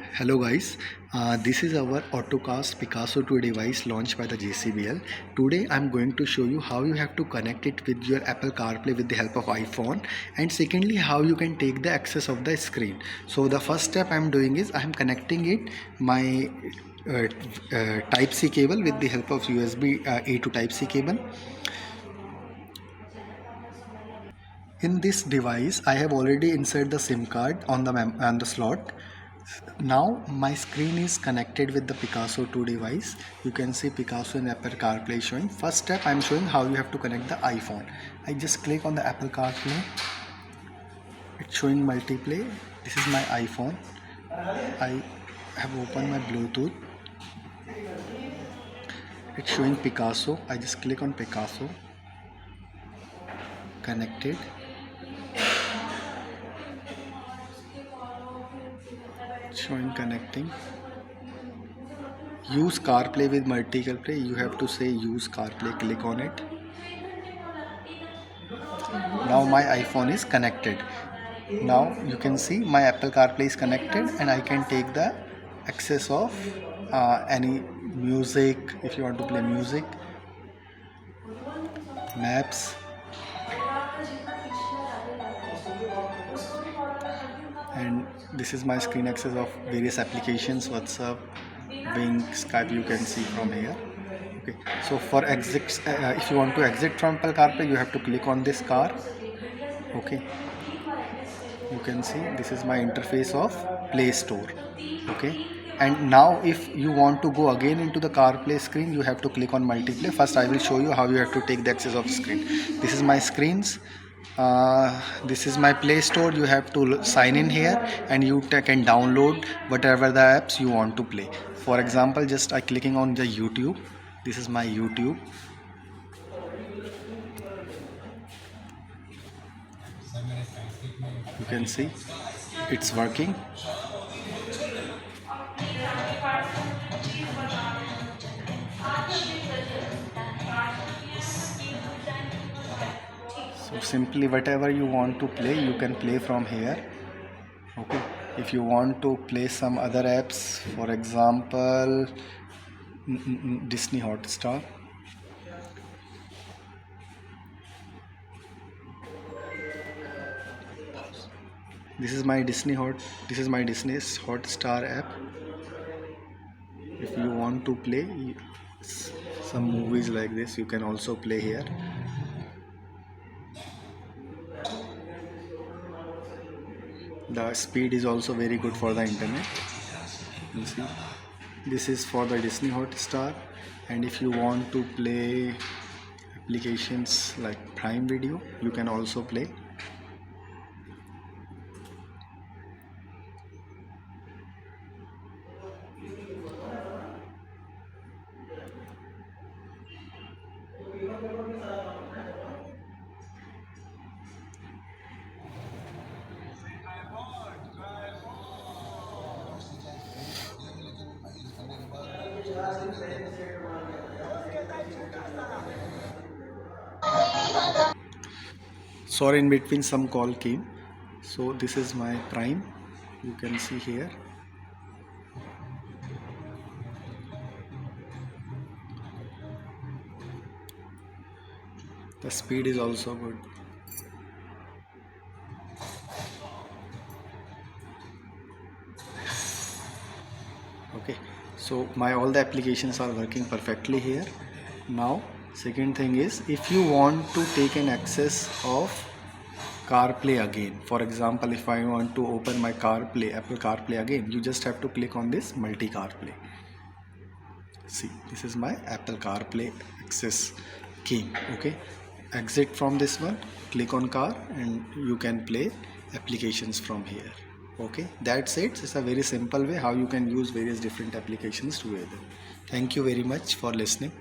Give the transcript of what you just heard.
Hello guys, this is our Ottocast Picasso 2 device launched by the JCBL. Today I'm going to show you how you have to connect it with your Apple Carplay with the help of iPhone, and secondly how you can take the access of the screen. So the first step I'm doing is I'm connecting it my Type C cable with the help of USB A to Type C cable. In this device I have already inserted the SIM card on the slot. Now my screen is connected with the Picasso 2 device. You can see Picasso and Apple CarPlay showing. First step I'm showing how you have to connect the iPhone. I just click on the Apple CarPlay. It's showing multiplay. This is my iPhone. I have opened my Bluetooth. It's showing Picasso. I just click on Picasso. Connected. Showing connecting. Use CarPlay with multiple play. You have to say use CarPlay. Click on it. Now my iPhone is connected. Now you can see my Apple CarPlay is connected, and I can take the access of any music. If you want to play music, maps, and this is my screen access of various applications, WhatsApp, Wing, Skype. You can see from here. Okay, so for exits, if you want to exit from Apple CarPlay, you have to click on this car. Okay, you can see this is my interface of Play Store. Okay, and now if you want to go again into the CarPlay screen, you have to click on multiplay. First I will show you how you have to take the access of screen. This is my screens. This is my Play Store. You have to sign in here, and you can download whatever the apps you want to play. For example, just I clicking on the YouTube. This is my YouTube. You can see it's working. So simply whatever you want to play, you can play from here. Okay, if you want to play some other apps, for example Disney Hotstar, this is my Disney Hotstar app. If you want to play some movies like this, you can also play here. The speed is also very good for the internet. You see, this is for the Disney Hotstar, and if you want to play applications like Prime Video, you can also play. Sorry, in between some call came. So this is my Prime. You can see here. The speed is also good. Okay, so my all the applications are working perfectly here. Now second thing is, if you want to take an access of CarPlay again, for example, if I want to open my CarPlay, Apple CarPlay again, you just have to click on this multi CarPlay. See, this is my Apple CarPlay access key. Okay, exit from this one, click on car, and you can play applications from here. Okay, that's it. It's a very simple way how you can use various different applications together. Thank you very much for listening.